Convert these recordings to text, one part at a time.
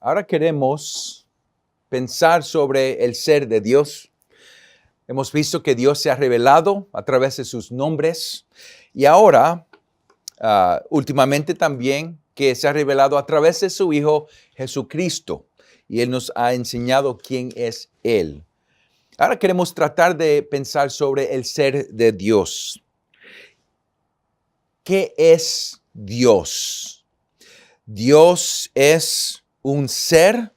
Ahora queremos pensar sobre el ser de Dios. Hemos visto que Dios se ha revelado a través de sus nombres y ahora, últimamente también, que se ha revelado a través de su Hijo Jesucristo. Y Él nos ha enseñado quién es Él. Ahora queremos tratar de pensar sobre el ser de Dios. ¿Qué es Dios? Dios es un ser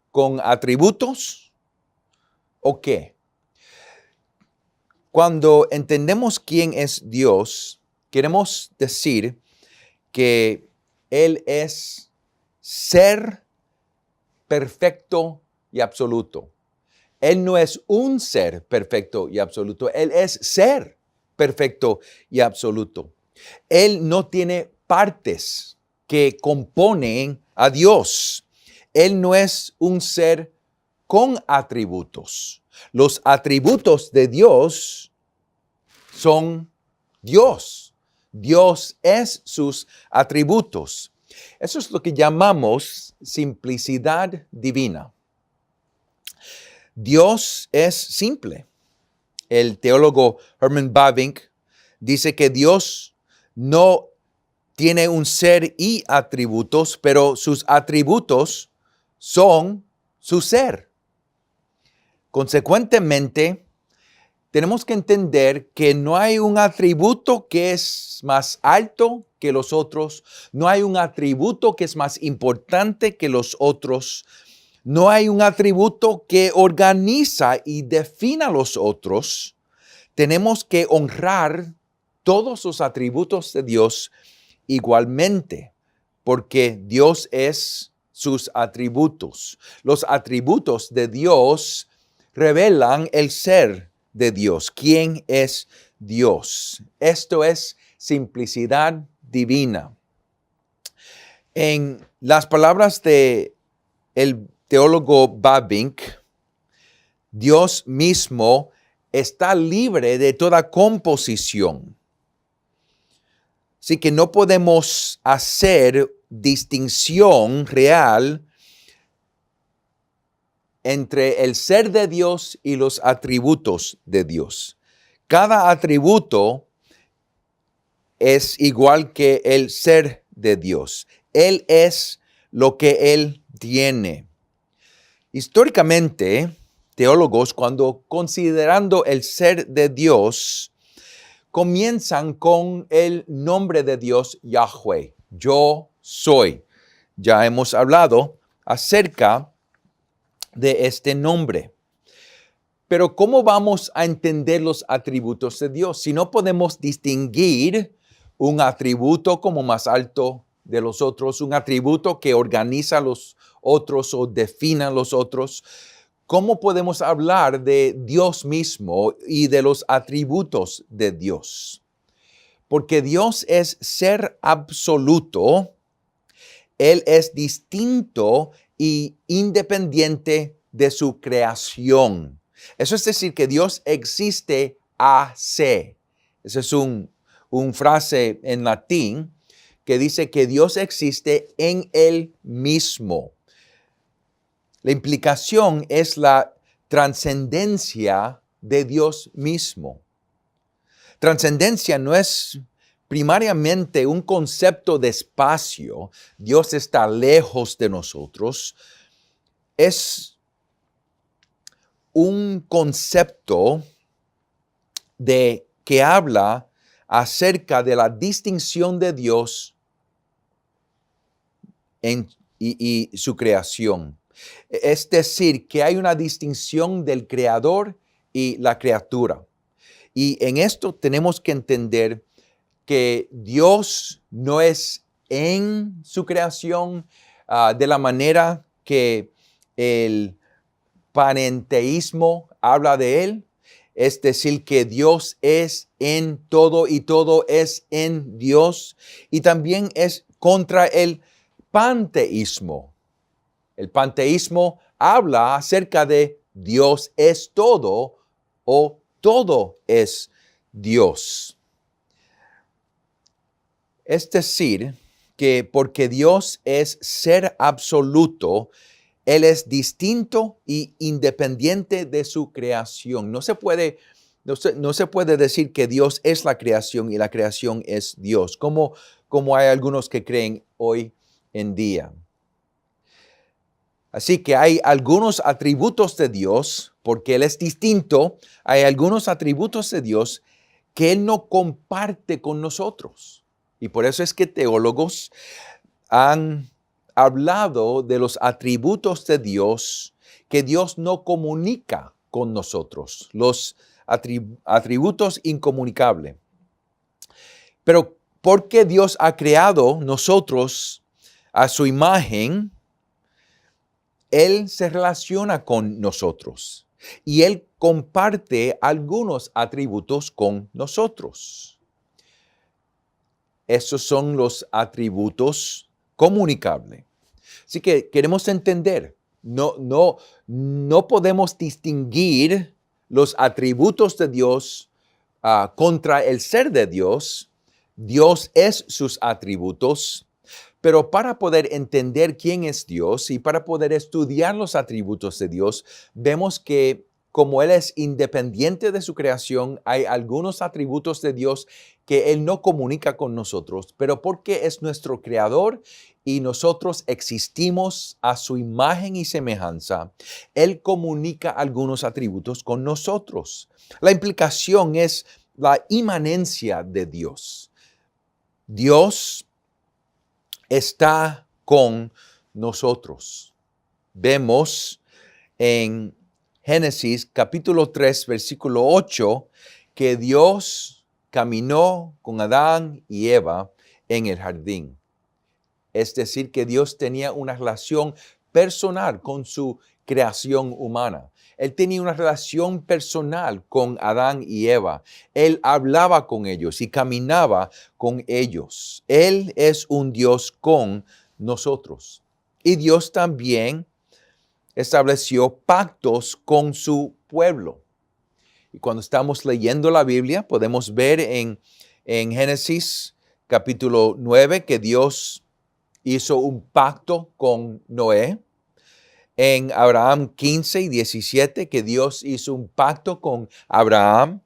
con atributos o qué? Cuando entendemos quién es Dios, queremos decir que Él es ser perfecto y absoluto. Él no es un ser perfecto y absoluto, Él es ser perfecto y absoluto. Él no tiene partes que componen a Dios. Él no es un ser con atributos. Los atributos de Dios son Dios. Dios es sus atributos. Eso es lo que llamamos simplicidad divina. Dios es simple. El teólogo Herman Bavinck dice que Dios no tiene un ser y atributos, pero sus atributos son su ser. Consecuentemente, tenemos que entender que no hay un atributo que es más alto que los otros, no hay un atributo que es más importante que los otros, no hay un atributo que organiza y defina a los otros. Tenemos que honrar todos los atributos de Dios igualmente, porque Dios es sus atributos. Los atributos de Dios revelan el ser de Dios. ¿Quién es Dios? Esto es simplicidad divina. En las palabras de el teólogo Bavinck, Dios mismo está libre de toda composición. Así que no podemos hacer distinción real entre el ser de Dios y los atributos de Dios. Cada atributo es igual que el ser de Dios. Él es lo que Él tiene. Históricamente, teólogos, cuando considerando el ser de Dios, comienzan con el nombre de Dios, Yahweh. Yo soy. Ya hemos hablado acerca de este nombre. Pero ¿cómo vamos a entender los atributos de Dios? Si no podemos distinguir un atributo como más alto de los otros, un atributo que organiza a los otros o define a los otros, ¿cómo podemos hablar de Dios mismo y de los atributos de Dios? Porque Dios es ser absoluto, Él es distinto y independiente de su creación. Eso es decir, que Dios existe a se. Esa es una frase en latín que dice que Dios existe en Él mismo. La implicación es la trascendencia de Dios mismo. Trascendencia no es primariamente un concepto de espacio. Dios está lejos de nosotros. Es un concepto que habla acerca de la distinción de Dios y su creación. Es decir, que hay una distinción del creador y la criatura. Y en esto tenemos que entender que Dios no es en su creación de la manera que el panenteísmo habla de él. Es decir, que Dios es en todo y todo es en Dios. Y también es contra el panteísmo. El panteísmo habla acerca de Dios es todo o todo es Dios. Es decir, que porque Dios es ser absoluto, Él es distinto y independiente de su creación. No se puede decir que Dios es la creación y la creación es Dios, como hay algunos que creen hoy en día. Así que hay algunos atributos de Dios, porque Él es distinto, hay algunos atributos de Dios que Él no comparte con nosotros. Y por eso es que teólogos han hablado de los atributos de Dios que Dios no comunica con nosotros, los atributos incomunicables. Pero porque Dios ha creado nosotros a su imagen, Él se relaciona con nosotros y Él comparte algunos atributos con nosotros. Esos son los atributos comunicables. Así que queremos entender, no podemos distinguir los atributos de Dios contra el ser de Dios. Dios es sus atributos. Pero para poder entender quién es Dios y para poder estudiar los atributos de Dios, vemos que como Él es independiente de su creación, hay algunos atributos de Dios que Él no comunica con nosotros, pero porque es nuestro creador y nosotros existimos a su imagen y semejanza, Él comunica algunos atributos con nosotros. La implicación es la inmanencia de Dios. Dios está con nosotros. Vemos en Génesis capítulo 3, versículo 8, que Dios caminó con Adán y Eva en el jardín. Es decir, que Dios tenía una relación personal con su creación humana. Él tenía una relación personal con Adán y Eva. Él hablaba con ellos y caminaba con ellos. Él es un Dios con nosotros. Y Dios también estableció pactos con su pueblo. Y cuando estamos leyendo la Biblia, podemos ver en Génesis capítulo 9 que Dios hizo un pacto con Noé. En Abraham 15 y 17, que Dios hizo un pacto con Abraham.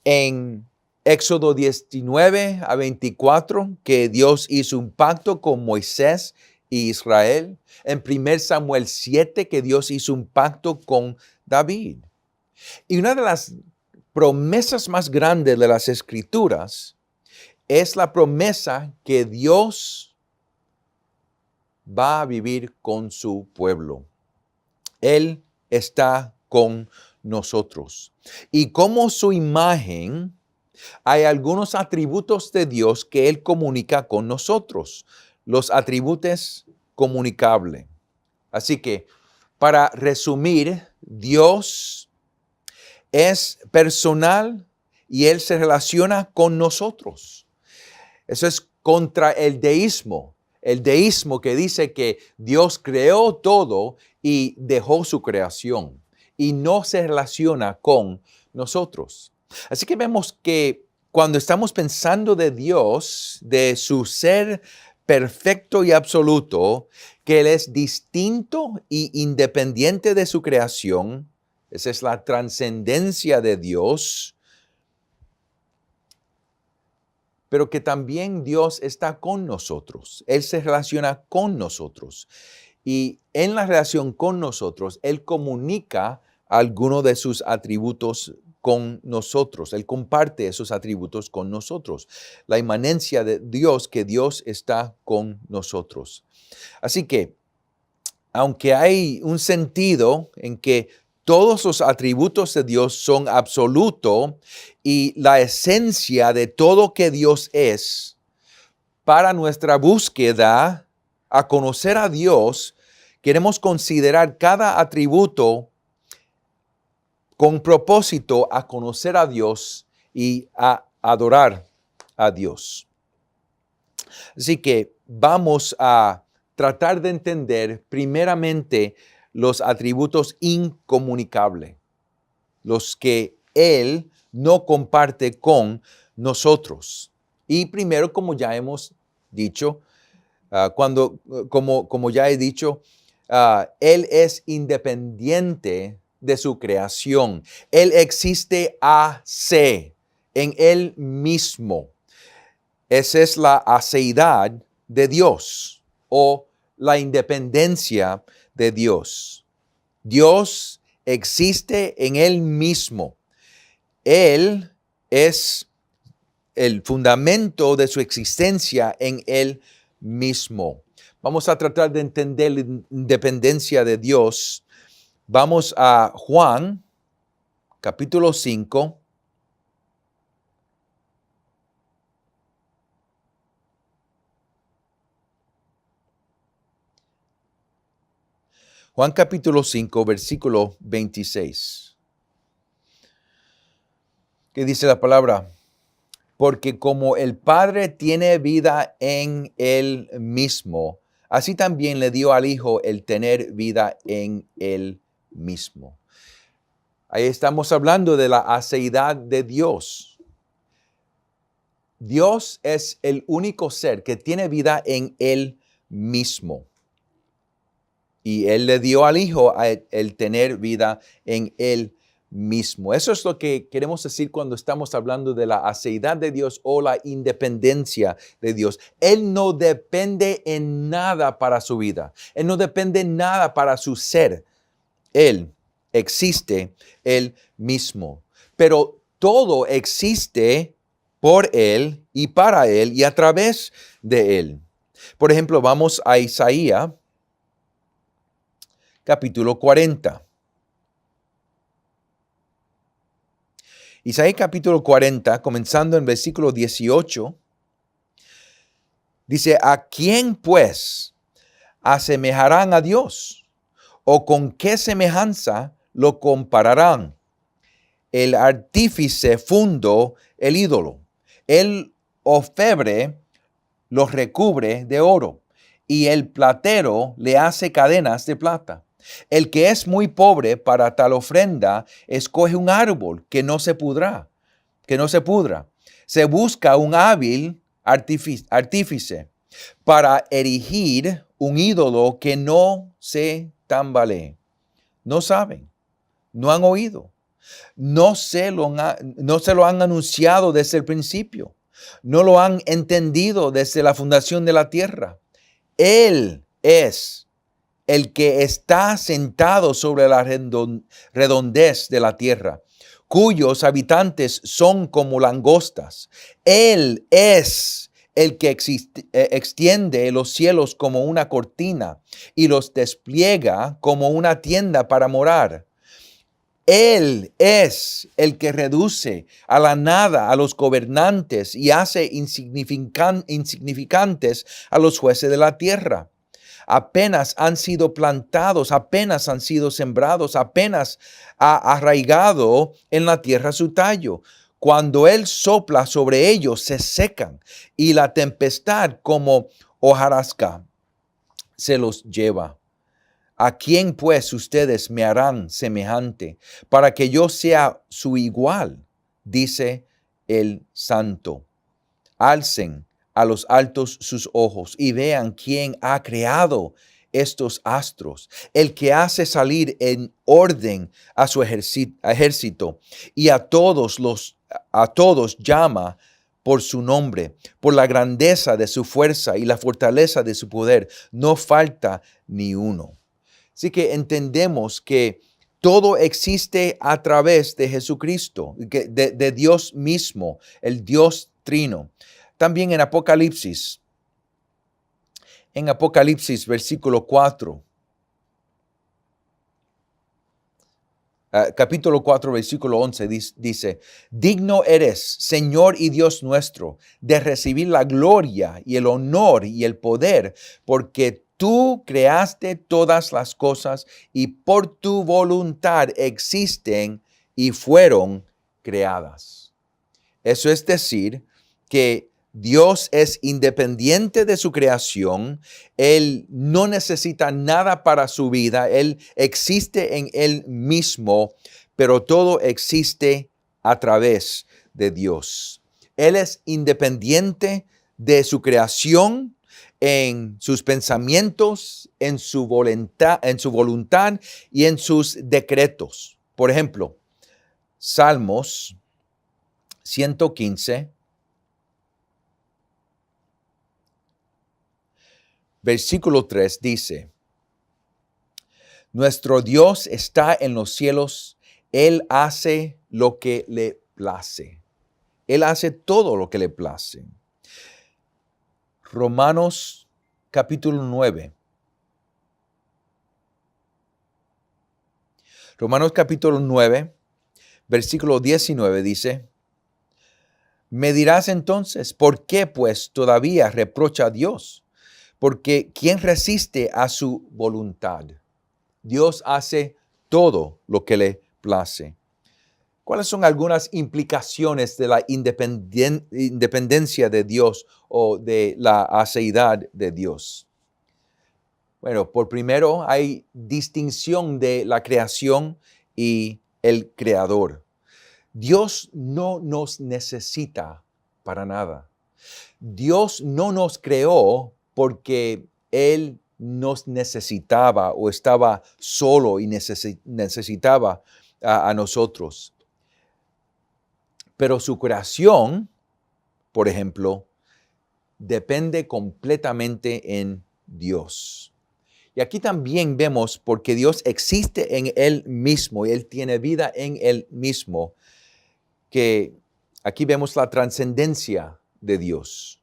En Éxodo 19 a 24, que Dios hizo un pacto con Moisés y Israel. En 1 Samuel 7, que Dios hizo un pacto con David. Y una de las promesas más grandes de las Escrituras es la promesa que Dios va a vivir con su pueblo. Él está con nosotros. Y como su imagen, hay algunos atributos de Dios que Él comunica con nosotros. Los atributos comunicables. Así que, para resumir, Dios es personal y Él se relaciona con nosotros. Eso es contra el deísmo. El deísmo que dice que Dios creó todo y dejó su creación y no se relaciona con nosotros. Así que vemos que cuando estamos pensando de Dios, de su ser perfecto y absoluto, que Él es distinto y independiente de su creación, esa es la trascendencia de Dios, pero que también Dios está con nosotros. Él se relaciona con nosotros. Y en la relación con nosotros, Él comunica algunos de sus atributos con nosotros. Él comparte esos atributos con nosotros. La inmanencia de Dios, que Dios está con nosotros. Así que, aunque hay un sentido en que todos los atributos de Dios son absolutos y la esencia de todo que Dios es, para nuestra búsqueda a conocer a Dios, queremos considerar cada atributo con propósito a conocer a Dios y a adorar a Dios. Así que vamos a tratar de entender primeramente los atributos incomunicables, los que Él no comparte con nosotros. Y primero, como ya hemos dicho, como ya he dicho, Él es independiente de su creación. Él existe AC en Él mismo. Esa es la aceidad de Dios o la independencia de Dios. Dios existe en Él mismo. Él es el fundamento de su existencia en Él mismo. Vamos a tratar de entender la independencia de Dios. Vamos a Juan, capítulo 5. Juan capítulo 5, versículo 26. ¿Qué dice la palabra? Porque como el Padre tiene vida en Él mismo, así también le dio al Hijo el tener vida en Él mismo. Ahí estamos hablando de la aceidad de Dios. Dios es el único ser que tiene vida en Él mismo. Y Él le dio al Hijo el tener vida en Él mismo. Eso es lo que queremos decir cuando estamos hablando de la aceidad de Dios o la independencia de Dios. Él no depende en nada para su vida. Él no depende en nada para su ser. Él existe Él mismo. Pero todo existe por Él y para Él y a través de Él. Por ejemplo, vamos a Isaías capítulo 40. Isaías capítulo 40, comenzando en versículo 18, dice, ¿a quién pues asemejarán a Dios? ¿O con qué semejanza lo compararán? El artífice fundó el ídolo. El orfebre lo recubre de oro y el platero le hace cadenas de plata. El que es muy pobre para tal ofrenda, escoge un árbol que no se pudra. Se busca un hábil artífice para erigir un ídolo que no se tambalee. No saben, no han oído, no se lo han anunciado desde el principio, no lo han entendido desde la fundación de la tierra. Él es el que está sentado sobre la redondez de la tierra, cuyos habitantes son como langostas. Él es el que extiende los cielos como una cortina y los despliega como una tienda para morar. Él es el que reduce a la nada a los gobernantes y hace insignificantes a los jueces de la tierra. Apenas han sido plantados, apenas han sido sembrados, apenas ha arraigado en la tierra su tallo. Cuando Él sopla sobre ellos, se secan y la tempestad como hojarasca se los lleva. ¿A quién pues ustedes me harán semejante para que yo sea su igual? Dice el Santo. Alcen a los altos sus ojos y vean quién ha creado estos astros, el que hace salir en orden a su ejército y a todos llama por su nombre, por la grandeza de su fuerza y la fortaleza de su poder. No falta ni uno. Así que entendemos que todo existe a través de Jesucristo, de Dios mismo, el Dios Trino. También en Apocalipsis versículo 4, capítulo 4, versículo 11 dice, digno eres, Señor y Dios nuestro, de recibir la gloria y el honor y el poder, porque tú creaste todas las cosas y por tu voluntad existen y fueron creadas. Eso es decir, que Dios es independiente de su creación. Él no necesita nada para su vida. Él existe en Él mismo, pero todo existe a través de Dios. Él es independiente de su creación, en sus pensamientos, en su voluntad y en sus decretos. Por ejemplo, Salmos 115, versículo 3 dice: Nuestro Dios está en los cielos, Él hace lo que le place. Él hace todo lo que le place. Romanos capítulo 9. Romanos capítulo 9, versículo 19 dice: Me dirás entonces, ¿por qué pues todavía reprocha a Dios? Porque ¿quién resiste a su voluntad? Dios hace todo lo que le place. ¿Cuáles son algunas implicaciones de la independencia de Dios o de la aceidad de Dios? Bueno, por primero hay distinción de la creación y el creador. Dios no nos necesita para nada. Dios no nos creó porque Él nos necesitaba o estaba solo y necesitaba a nosotros. Pero su creación, por ejemplo, depende completamente en Dios. Y aquí también vemos, porque Dios existe en Él mismo y Él tiene vida en Él mismo, que aquí vemos la trascendencia de Dios.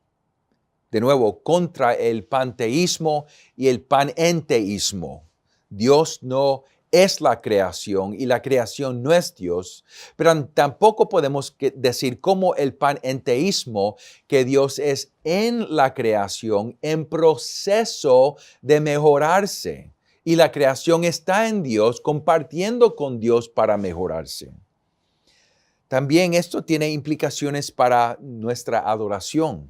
De nuevo, contra el panteísmo y el panenteísmo. Dios no es la creación y la creación no es Dios, pero tampoco podemos decir como el panenteísmo que Dios es en la creación en proceso de mejorarse y la creación está en Dios compartiendo con Dios para mejorarse. También esto tiene implicaciones para nuestra adoración.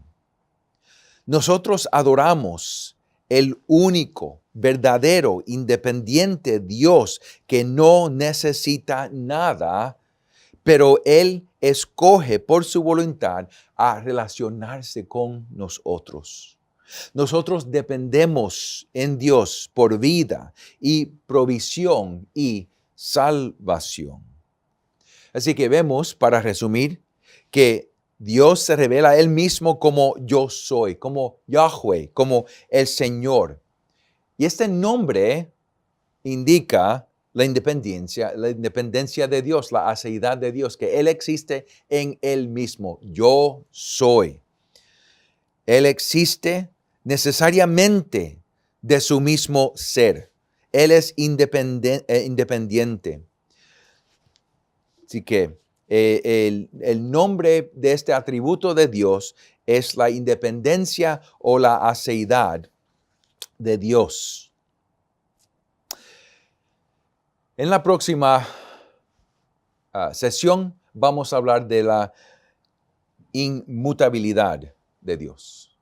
Nosotros adoramos el único, verdadero, independiente Dios que no necesita nada, pero Él escoge por su voluntad a relacionarse con nosotros. Nosotros dependemos en Dios por vida y provisión y salvación. Así que vemos, para resumir, que Dios se revela a Él mismo como yo soy, como Yahweh, como el Señor. Y este nombre indica la independencia de Dios, la aceidad de Dios, que Él existe en Él mismo. Yo soy. Él existe necesariamente de su mismo ser. Él es independiente. Así que el nombre de este atributo de Dios es la independencia o la aceidad de Dios. En la próxima sesión vamos a hablar de la inmutabilidad de Dios.